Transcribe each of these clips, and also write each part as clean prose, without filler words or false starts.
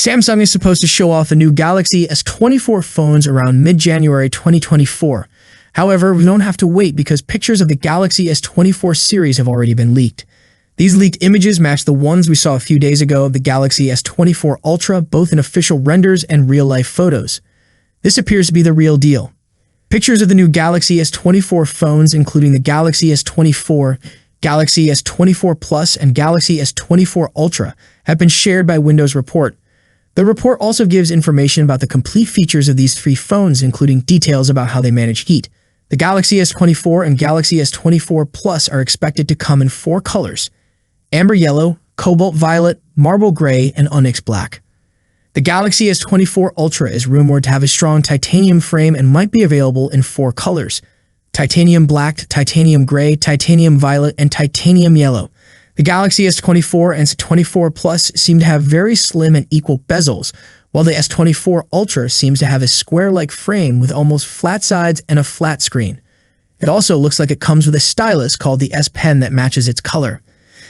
Samsung is supposed to show off the new Galaxy S24 phones around mid-January 2024. However, we don't have to wait because pictures of the Galaxy S24 series have already been leaked. These leaked images match the ones we saw a few days ago of the Galaxy S24 Ultra, both in official renders and real-life photos. This appears to be the real deal. Pictures of the new Galaxy S24 phones, including the Galaxy S24, Galaxy S24 Plus, and Galaxy S24 Ultra, have been shared by Windows Report. The report also gives information about the complete features of these three phones, including details about how they manage heat. The Galaxy S24 and Galaxy S24 Plus are expected to come in 4 colors: amber yellow, cobalt violet, marble gray, and onyx black. The Galaxy S24 Ultra is rumored to have a strong titanium frame and might be available in 4 colors: titanium black, titanium gray, titanium violet, and titanium yellow. The Galaxy S24 and S24 Plus seem to have very slim and equal bezels, while the S24 Ultra seems to have a square-like frame with almost flat sides and a flat screen. It also looks like it comes with a stylus called the S Pen that matches its color.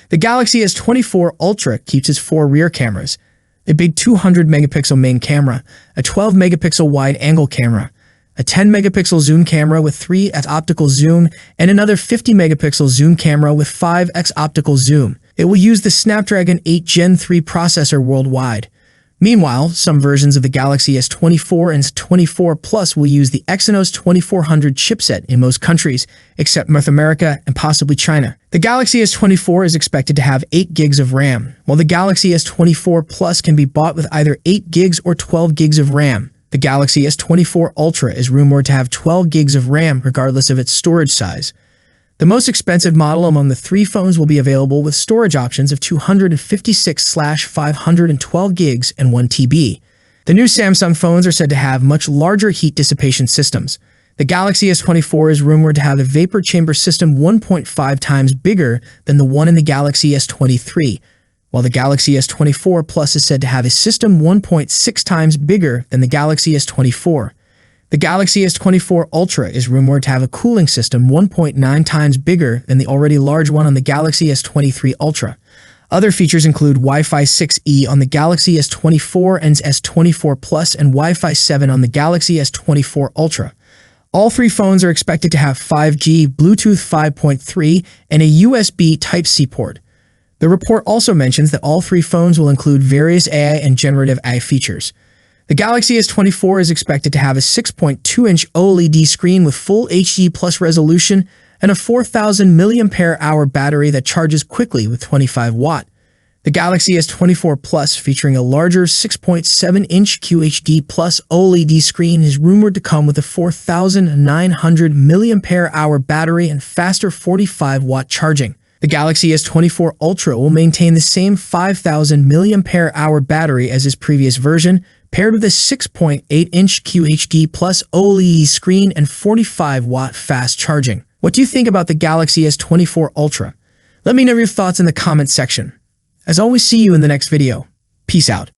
The Galaxy S24 Ultra keeps its 4 rear cameras: a big 200-megapixel main camera, a 12-megapixel wide-angle camera, a 10-megapixel zoom camera with 3x optical zoom, and another 50-megapixel zoom camera with 5x optical zoom. It will use the Snapdragon 8 Gen 3 processor worldwide. Meanwhile, some versions of the Galaxy S24 and S24 Plus will use the Exynos 2400 chipset in most countries, except North America and possibly China. The Galaxy S24 is expected to have 8 gigs of RAM, while the Galaxy S24 Plus can be bought with either 8 gigs or 12 gigs of RAM. The Galaxy S24 Ultra is rumored to have 12 gigs of RAM regardless of its storage size. The most expensive model among the 3 phones will be available with storage options of 256/512 gigs and 1 TB. The new Samsung phones are said to have much larger heat dissipation systems. The Galaxy S24 is rumored to have a vapor chamber system 1.5 times bigger than the one in the Galaxy S23, while the Galaxy S24 Plus is said to have a system 1.6 times bigger than the Galaxy S24. The Galaxy S24 Ultra is rumored to have a cooling system 1.9 times bigger than the already large one on the Galaxy S23 Ultra. Other features include Wi-Fi 6E on the Galaxy S24 and S24 Plus and Wi-Fi 7 on the Galaxy S24 Ultra. All 3 phones are expected to have 5G, Bluetooth 5.3, and a USB Type-C port. The report also mentions that all 3 phones will include various AI and generative AI features. The Galaxy S24 is expected to have a 6.2-inch OLED screen with full HD plus resolution and a 4,000 mAh battery that charges quickly with 25 watt. The Galaxy S24 Plus, featuring a larger 6.7-inch QHD plus OLED screen, is rumored to come with a 4,900 mAh battery and faster 45 watt charging. The Galaxy S24 Ultra will maintain the same 5,000 mAh battery as its previous version, paired with a 6.8-inch QHD plus OLED screen and 45 watt fast charging. What do you think about the Galaxy S24 Ultra? Let me know your thoughts in the comments section. As always, see you in the next video. Peace out.